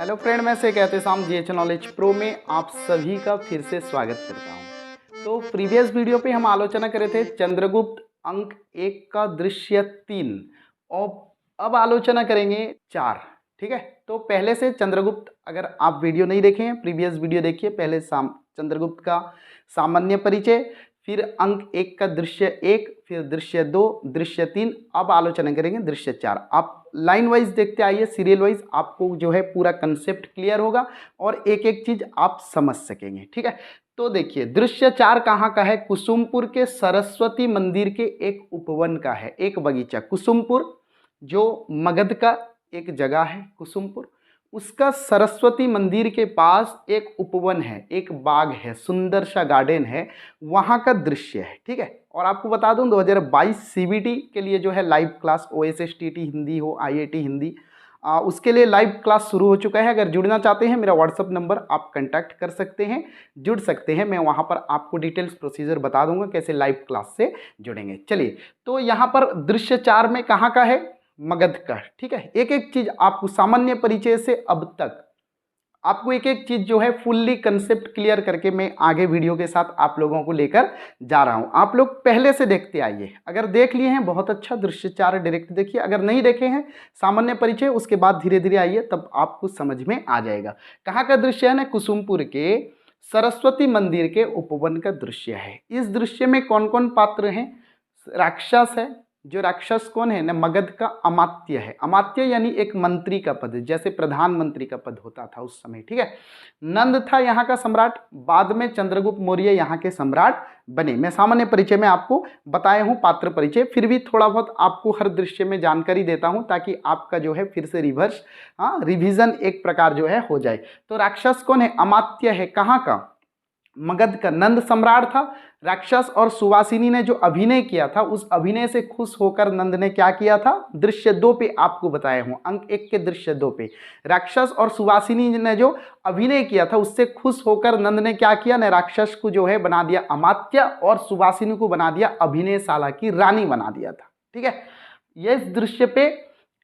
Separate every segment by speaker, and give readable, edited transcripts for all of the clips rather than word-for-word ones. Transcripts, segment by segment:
Speaker 1: Hello friend, मैं से कहते शाम जीएच नॉलेज प्रो में आप सभी का फिर से स्वागत करता हूं। तो प्रीवियस वीडियो पे हम आलोचना कर रहे थे चंद्रगुप्त अंक 1 का दृश्य 3 और अब आलोचना करेंगे 4। ठीक है, तो पहले से चंद्रगुप्त, अगर आप वीडियो नहीं देखे हैं प्रीवियस वीडियो देखिए। पहले चंद्रगुप्त का सामान्य परिचय, फिर अंक 1 का दृश्य 1, फिर दृश्य 2, दृश्य 3, अब आलोचना करेंगे दृश्य 4। आप लाइन वाइज देखते आइए, सीरियल वाइज, आपको जो है पूरा कंसेप्ट क्लियर होगा और एक एक चीज आप समझ सकेंगे। ठीक है, तो देखिए दृश्य 4 कहाँ का है? कुसुमपुर के सरस्वती मंदिर के एक उपवन का है, एक बगीचा। कुसुमपुर जो मगध का एक जगह है कुसुमपुर, उसका सरस्वती मंदिर के पास एक उपवन है, एक बाग है, सुंदर सा गार्डन है, वहाँ का दृश्य है। ठीक है, और आपको बता दूं 2022 सीबीटी के लिए जो है लाइव क्लास, ओएसएसटीटी हिंदी हो, आईआईटी हिंदी, उसके लिए लाइव क्लास शुरू हो चुका है। अगर जुड़ना चाहते हैं मेरा व्हाट्सअप नंबर आप कांटेक्ट कर सकते हैं, जुड़ सकते हैं। मैं वहाँ पर आपको डिटेल्स प्रोसीजर बता दूंगा कैसे लाइव क्लास से जुड़ेंगे। चलिए, तो यहाँ पर दृश्य 4 में कहाँ का है? मगध का। ठीक है, एक एक चीज आपको सामान्य परिचय से अब तक आपको एक एक चीज जो है फुल्ली कंसेप्ट क्लियर करके मैं आगे वीडियो के साथ आप लोगों को लेकर जा रहा हूं। आप लोग पहले से देखते आइए, अगर देख लिए हैं बहुत अच्छा, दृश्य 4 डायरेक्ट देखिए। अगर नहीं देखे हैं सामान्य परिचय, उसके बाद धीरे धीरे आइए, तब आपको समझ में आ जाएगा। कहाँ का दृश्य है ना? कुसुमपुर के सरस्वती मंदिर के उपवन का दृश्य है। इस दृश्य में कौन कौन पात्र हैं? राक्षस है, जो राक्षस कौन है ना? मगध का अमात्य है। अमात्य यानी एक मंत्री का पद, जैसे प्रधानमंत्री का पद होता था उस समय। ठीक है, नंद था यहाँ का सम्राट, बाद में चंद्रगुप्त मौर्य यहाँ के सम्राट बने। मैं सामान्य परिचय में आपको बताया हूँ पात्र परिचय, फिर भी थोड़ा बहुत आपको हर दृश्य में जानकारी देता हूँ ताकि आपका जो है फिर से रिवीजन एक प्रकार जो है हो जाए। तो राक्षस कौन है? अमात्य है। कहाँ का? मगध का। नंद सम्राट था। राक्षस और सुवासिनी ने जो अभिनय किया था, उस अभिनय से खुश होकर नंद ने क्या किया था? दृश्य 2 पे आपको बताया हूं, अंक 1 के दृश्य 2 पे राक्षस और सुवासिनी ने जो अभिनय किया था, उससे खुश होकर नंद ने क्या किया ना? राक्षस को जो है बना दिया अमात्य और सुवासिनी को बना दिया अभिनयशाला की रानी बना दिया था। ठीक है, ये इस दृश्य पे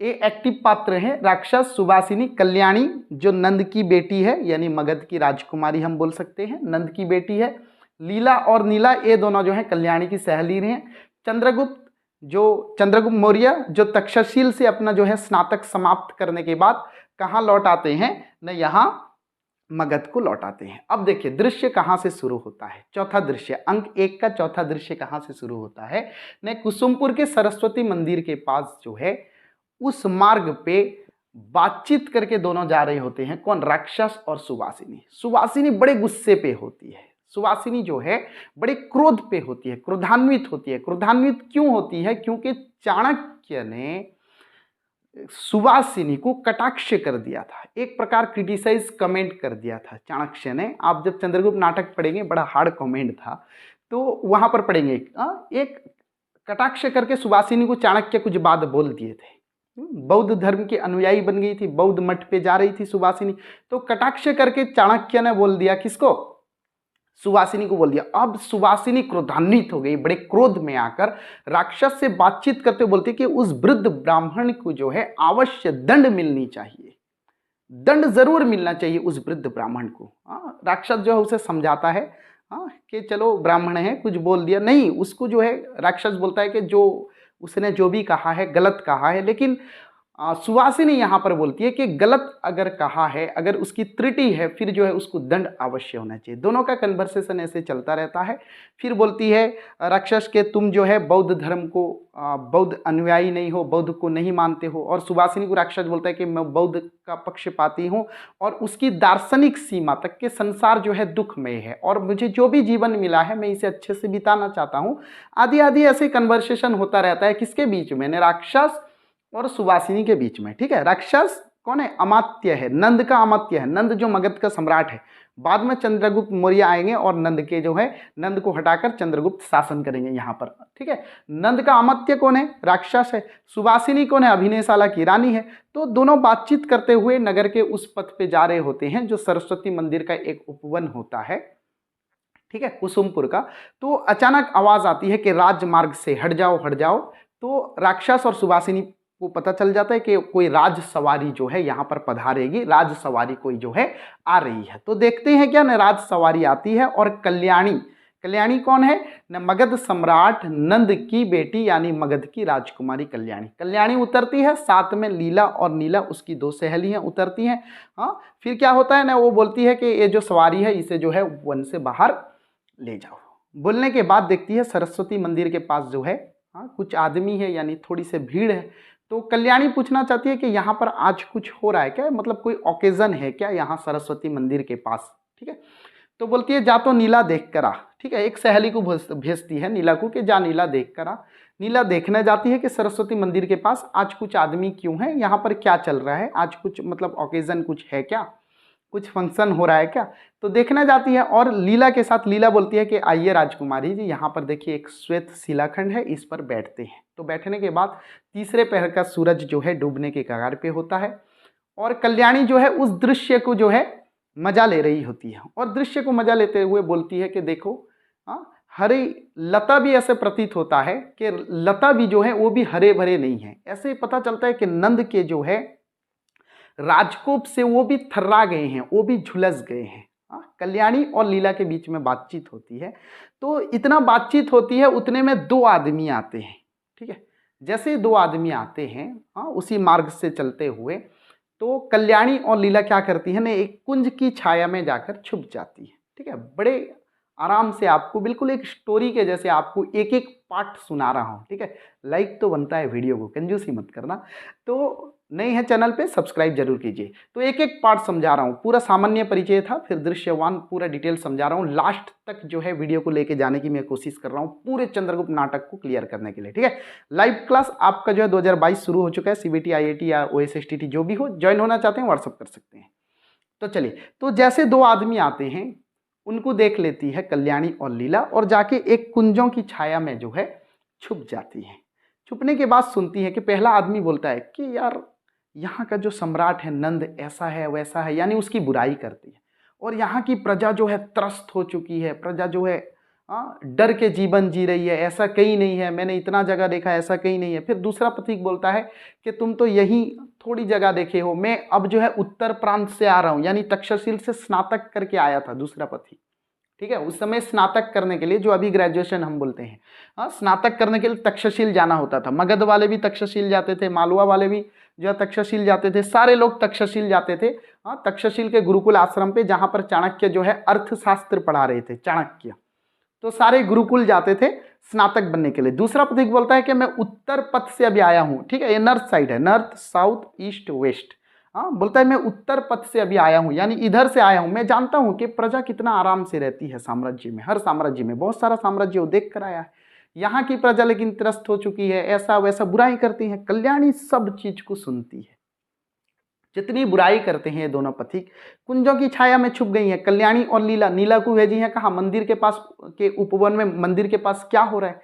Speaker 1: ये एक्टिव पात्र हैं राक्षस, सुवासिनी, कल्याणी जो नंद की बेटी है, यानी मगध की राजकुमारी हम बोल सकते हैं, नंद की बेटी है। लीला और नीला ये दोनों जो है कल्याणी की सहेली हैं। चंद्रगुप्त मौर्य जो तक्षशिला से अपना जो है स्नातक समाप्त करने के बाद कहाँ लौट आते हैं न? यहाँ मगध को लौट आते हैं। अब देखिए दृश्य कहाँ से शुरू होता है? चौथा दृश्य, अंक 1 का चौथा दृश्य कहाँ से शुरू होता है न? कुसुमपुर के सरस्वती मंदिर के पास जो है उस मार्ग पे बातचीत करके दोनों जा रहे होते हैं। कौन? राक्षस और सुवासिनी। सुवासिनी बड़े गुस्से पे होती है, सुवासिनी जो है बड़े क्रोध पे होती है, क्रोधान्वित होती है। क्रोधान्वित क्यों होती है? क्योंकि चाणक्य ने सुवासिनी को कटाक्ष कर दिया था, एक प्रकार क्रिटिसाइज कमेंट कर दिया था चाणक्य ने। आप जब चंद्रगुप्त नाटक पढ़ेंगे, बड़ा हार्ड कमेंट था, तो वहां पर पढ़ेंगे एक कटाक्ष करके सुवासिनी को चाणक्य कुछ बात बोल दिए थे। बौद्ध धर्म की अनुयायी बन गई थी, बौद्ध मठ पे जा रही थी सुवासिनी, तो कटाक्ष करके चाणक्य ने बोल दिया, किसको? सुवासिनी को बोल दिया। अब सुवासिनी क्रोधान्वित हो गई, बड़े क्रोध में आकर राक्षस से बातचीत करते बोलती कि उस वृद्ध ब्राह्मण को जो है अवश्य दंड मिलनी चाहिए, दंड जरूर मिलना चाहिए उस वृद्ध ब्राह्मण को। राक्षस जो है उसे समझाता है कि चलो ब्राह्मण है, कुछ बोल दिया नहीं, उसको जो है राक्षस बोलता है कि जो उसने जो भी कहा है गलत कहा है। लेकिन सुवासिनी यहाँ पर बोलती है कि गलत अगर कहा है, अगर उसकी त्रुटि है, फिर जो है उसको दंड अवश्य होना चाहिए। दोनों का कन्वर्सेशन ऐसे चलता रहता है। फिर बोलती है राक्षस के तुम जो है बौद्ध धर्म को बौद्ध अनुयायी नहीं हो, बौद्ध को नहीं मानते हो। और सुवासिनी को राक्षस बोलता है कि मैं बौद्ध का पक्षपाती हूँ और उसकी दार्शनिक सीमा तक के संसार जो है दुखमय है और मुझे जो भी जीवन मिला है मैं इसे अच्छे से बिताना चाहता हूँ। आदि आदि ऐसे कन्वर्सेशन होता रहता है। किसके बीच में? राक्षस और सुवासिनी के बीच में। ठीक है, राक्षस कौन है? अमात्य है, नंद का अमात्य है। नंद जो मगध का सम्राट है, बाद में चंद्रगुप्त मौर्य आएंगे और नंद के जो है नंद को हटाकर चंद्रगुप्त शासन करेंगे यहाँ पर। ठीक है, नंद का अमात्य कौन है? राक्षस है। सुवासिनी कौन है? अभिनयशाला की रानी है। तो दोनों बातचीत करते हुए नगर के उस पथ पे जा रहे होते हैं जो सरस्वती मंदिर का एक उपवन होता है। ठीक है, कुसुमपुर का। तो अचानक आवाज आती है कि राजमार्ग से हट जाओ, हट जाओ। तो राक्षस और सुवासिनी को पता चल जाता है कि कोई राज सवारी जो है यहाँ पर पधारेगी, राज सवारी कोई जो है आ रही है। तो देखते हैं क्या न राज सवारी आती है और कल्याणी, कल्याणी कौन है न मगध सम्राट नंद की बेटी यानी मगध की राजकुमारी कल्याणी। कल्याणी उतरती है, साथ में लीला और नीला उसकी दो सहेलियां उतरती हैं। हाँ, फिर क्या होता है ना, वो बोलती है कि ये जो सवारी है इसे जो है वन से बाहर ले जाओ। बोलने के बाद देखती है सरस्वती मंदिर के पास जो है कुछ आदमी है, यानी थोड़ी सी भीड़ है। तो कल्याणी पूछना चाहती है कि यहाँ पर आज कुछ हो रहा है क्या, मतलब कोई ओकेजन है क्या यहाँ सरस्वती मंदिर के पास। ठीक है, तो बोलती है जा तो नीला देख कर आ। ठीक है, एक सहेली को भेजती है नीला को कि जा नीला देख कर आ। नीला देखने जाती है कि सरस्वती मंदिर के पास आज कुछ आदमी क्यों है, यहाँ पर क्या चल रहा है, आज कुछ मतलब ओकेजन कुछ है क्या, कुछ फंक्शन हो रहा है क्या। तो देखने जाती है और लीला के साथ लीला बोलती है कि आइए राजकुमारी जी, यहाँ पर देखिए एक श्वेत शिलाखंड है, इस पर बैठते हैं। तो बैठने के बाद तीसरे पहर का सूरज जो है डूबने के कगार पे होता है और कल्याणी जो है उस दृश्य को जो है मजा ले रही होती है और दृश्य को मजा लेते हुए बोलती है कि देखो हरी लता भी ऐसे प्रतीत होता है कि लता भी जो है वो भी हरे भरे नहीं है। ऐसे पता चलता है कि नंद के जो है राजकोप से वो भी थर्रा गए हैं, वो भी झुलस गए हैं। कल्याणी और लीला के बीच में बातचीत होती है। तो इतना बातचीत होती है उतने में दो आदमी आते हैं। ठीक है, जैसे दो आदमी आते हैं उसी मार्ग से चलते हुए, तो कल्याणी और लीला क्या करती है ना, एक कुंज की छाया में जाकर छुप जाती है। ठीक है, बड़े आराम से आपको बिल्कुल एक स्टोरी के जैसे आपको एक एक पार्ट सुना रहा हूँ। ठीक है, लाइक तो बनता है वीडियो को, कंजूसी मत करना। तो नए हैं चैनल पे सब्सक्राइब जरूर कीजिए। तो एक एक पार्ट समझा रहा हूँ, पूरा सामान्य परिचय था, फिर दृश्यवान पूरा डिटेल समझा रहा हूँ। लास्ट तक जो है वीडियो को लेके जाने की मैं कोशिश कर रहा हूँ पूरे चंद्रगुप्त नाटक को क्लियर करने के लिए। ठीक है, लाइव क्लास आपका जो है 2022 शुरू हो चुका है। CBT IIT या OSSTT जो भी हो, ज्वाइन होना चाहते हैं व्हाट्सअप कर सकते हैं। तो चलिए, तो जैसे दो आदमी आते हैं उनको देख लेती है कल्याणी और लीला और जाके एक कुंजों की छाया में जो है छुप जाती है। छुपने के बाद सुनती है कि पहला आदमी बोलता है कि यार यहाँ का जो सम्राट है नंद ऐसा है वैसा है, यानी उसकी बुराई करती है और यहाँ की प्रजा जो है त्रस्त हो चुकी है, प्रजा जो है डर के जीवन जी रही है, ऐसा कहीं नहीं है, मैंने इतना जगह देखा ऐसा कहीं नहीं है। फिर दूसरा पथिक बोलता है कि तुम तो यही थोड़ी जगह देखे हो, मैं अब जो है उत्तर प्रांत से आ रहा हूँ, यानी तक्षशिल से स्नातक करके आया था दूसरा पथिक। ठीक है, उस समय स्नातक करने के लिए, जो अभी ग्रेजुएशन हम बोलते हैं, स्नातक करने के लिए तक्षशिल जाना होता था। मगध वाले भी तक्षशिल जाते थे, मालवा वाले भी जो है तक्षशिल जाते थे, सारे लोग तक्षशिल जाते थे। तक्षशिल के गुरुकुल आश्रम पे, जहाँ पर चाणक्य जो है अर्थशास्त्र पढ़ा रहे थे, चाणक्य, तो सारे गुरुकुल जाते थे स्नातक बनने के लिए। दूसरा पथिक बोलता है कि मैं उत्तर पथ से अभी आया हूँ। ठीक है, ये नॉर्थ साइड है, नॉर्थ साउथ ईस्ट वेस्ट। बोलता है मैं उत्तर पथ से अभी आया हूँ, यानी इधर से आया हूँ। मैं जानता हूँ कि प्रजा कितना आराम से रहती है साम्राज्य में, हर साम्राज्य में, बहुत सारा साम्राज्य वो देख कर आया है। यहाँ की प्रजा लेकिन त्रस्त हो चुकी है, ऐसा वैसा बुराई करती है। कल्याणी सब चीज को सुनती है, जितनी बुराई करते हैं ये दोनों पथिक कुंजों की छाया में छुप गई हैं। कल्याणी और लीला, नीला को भेजी है कहा मंदिर के पास के उपवन में, मंदिर के पास क्या हो रहा है,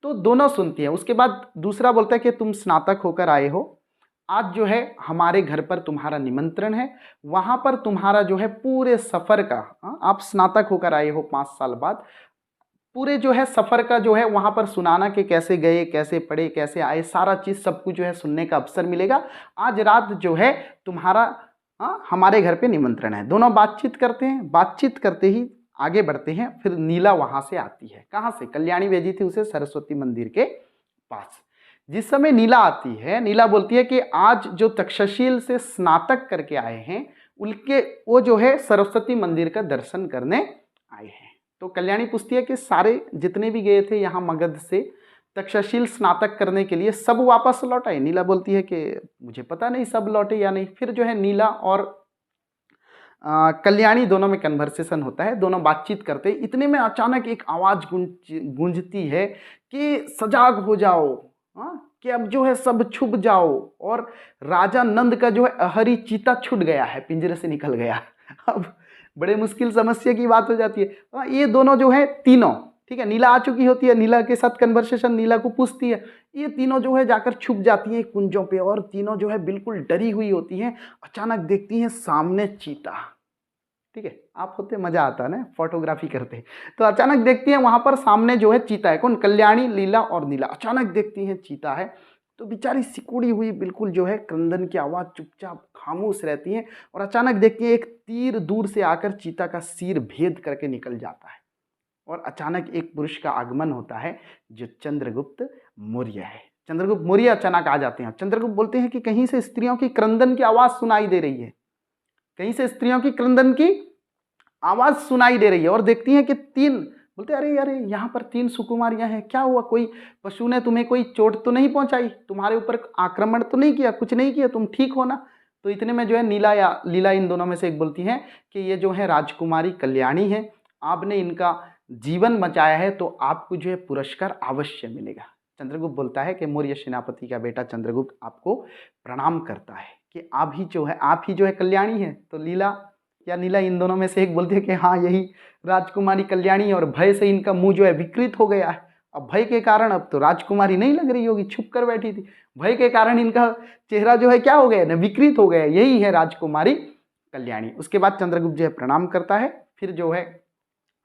Speaker 1: तो दोनों सुनती है। उसके बाद दूसरा बोलता है कि तुम स्नातक होकर आए हो, आज जो है हमारे घर पर तुम्हारा निमंत्रण है, वहां पर तुम्हारा जो है पूरे सफर का, आप स्नातक होकर आए हो 5 साल बाद, पूरे जो है सफर का जो है वहां पर सुनाना कि कैसे गए, कैसे पढ़े, कैसे आए, सारा चीज सब कुछ जो है सुनने का अवसर मिलेगा। आज रात जो है तुम्हारा हमारे घर पे निमंत्रण है। दोनों बातचीत करते हैं, बातचीत करते ही आगे बढ़ते हैं। फिर नीला वहां से आती है, कहाँ से, कल्याणी भेजी थी उसे सरस्वती मंदिर के पास। जिस समय नीला आती है, नीला बोलती है कि आज जो तक्षशिल से स्नातक करके आए हैं उनके, वो जो है सरस्वती मंदिर का दर्शन करने आए हैं। तो कल्याणी पूछती है कि सारे जितने भी गए थे यहाँ मगध से तक्षशिल स्नातक करने के लिए, सब वापस लौट आए। नीला बोलती है कि मुझे पता नहीं सब लौटे या नहीं। फिर जो है नीला और कल्याणी दोनों में कन्वर्सेशन होता है, दोनों बातचीत करते हैं। इतने में अचानक एक आवाज गूंजती है कि सजाग हो जाओ, कि अब जो है सब छुप जाओ। और राजा नंद का जो है अहरी चीता छूट गया है, पिंजरे से निकल गया। अब बड़े मुश्किल समस्या की बात हो जाती है। ये दोनों जो है तीनों, ठीक है, नीला आ चुकी होती है, नीला के साथ कन्वर्सेशन, नीला को पूछती है, ये तीनों जो है जाकर छुप जाती है कुंजों पे और तीनों जो है बिल्कुल डरी हुई होती हैं। अचानक देखती हैं सामने चीता। ठीक है, आप होते मजा आता है ना फोटोग्राफी करते, तो अचानक देखती हैं वहां पर सामने जो है चीता है। कौन, कल्याणी, लीला और नीला। अचानक देखती हैं चीता है तो बेचारी सिकुड़ी हुई बिल्कुल जो है क्रंदन की आवाज़ चुपचाप खामोश रहती हैं और अचानक देखती हैं एक तीर दूर से आकर चीता का सिर भेद करके निकल जाता है और अचानक एक पुरुष का आगमन होता है जो चंद्रगुप्त मौर्य है। चंद्रगुप्त मौर्य अचानक आ जाते हैं। चंद्रगुप्त बोलते हैं कि कहीं से स्त्रियों की क्रंदन की आवाज़ सुनाई दे रही है, कहीं से स्त्रियों की क्रंदन की आवाज़ सुनाई दे रही है और देखती हैं कि तीन, बोलते अरे अरे यहाँ पर तीन सुकुमारियाँ हैं, क्या हुआ, कोई पशु ने तुम्हें कोई चोट तो नहीं पहुँचाई, तुम्हारे ऊपर आक्रमण तो नहीं किया, कुछ नहीं किया, तुम ठीक हो ना। तो इतने में जो है नीला या लीला इन दोनों में से एक बोलती हैं कि ये जो है राजकुमारी कल्याणी है, आपने इनका जीवन बचाया है तो आपको जो है पुरस्कार अवश्य मिलेगा। चंद्रगुप्त बोलता है कि मौर्य सेनापति का बेटा चंद्रगुप्त आपको प्रणाम करता है कि आप ही जो है कल्याणी है। तो लीला या नीला इन दोनों में से एक बोलती है कि हाँ यही राजकुमारी कल्याणी है और भय से इनका मुंह जो है विकृत हो गया है। अब भय के कारण अब तो राजकुमारी नहीं लग रही होगी, छुप कर बैठी थी, भय के कारण इनका चेहरा जो है क्या हो गया ना, विकृत हो गया, यही है राजकुमारी कल्याणी। उसके बाद चंद्रगुप्त जो है प्रणाम करता है, फिर जो है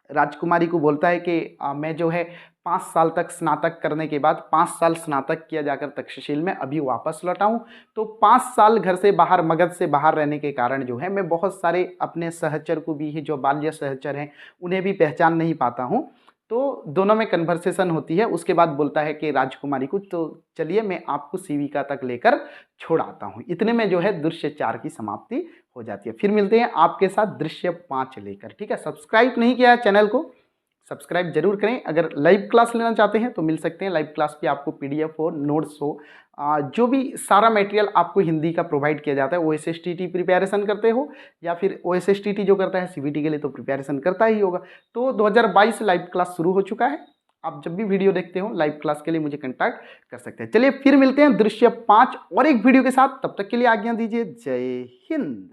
Speaker 1: राजकुमारी को बोलता है कि मैं जो है 5 साल तक स्नातक करने के बाद 5 साल स्नातक किया जाकर तक्षशिला में अभी वापस लौटा हूँ। तो 5 साल घर से बाहर, मगध से बाहर रहने के कारण जो है मैं बहुत सारे अपने सहचर को भी, जो बाल्य सहचर हैं उन्हें भी पहचान नहीं पाता हूँ। तो दोनों में कन्वर्सेशन होती है। उसके बाद बोलता है कि राजकुमारी को तो चलिए मैं आपको सीविका तक लेकर छोड़ आता हूँ। इतने में जो है दृश्य 4 की समाप्ति हो जाती है। फिर मिलते हैं आपके साथ दृश्य 5 लेकर। ठीक है, सब्सक्राइब नहीं किया है चैनल को, सब्सक्राइब जरूर करें। अगर लाइव क्लास लेना चाहते हैं तो मिल सकते हैं। लाइव क्लास पे आपको पीडीएफ हो, नोट्स हो, जो भी सारा मटेरियल आपको हिंदी का प्रोवाइड किया जाता है। OSSTT प्रिपरेशन करते हो या फिर OSSTT जो करता है CBT के लिए तो प्रिपरेशन करता ही होगा। तो 2022 लाइव क्लास शुरू हो चुका है। आप जब भी वीडियो देखते हो लाइव क्लास के लिए मुझे कंटैक्ट कर सकते हैं। चलिए फिर मिलते हैं दृश्य 5 और एक वीडियो के साथ। तब तक के लिए आज्ञा दीजिए। जय हिंद।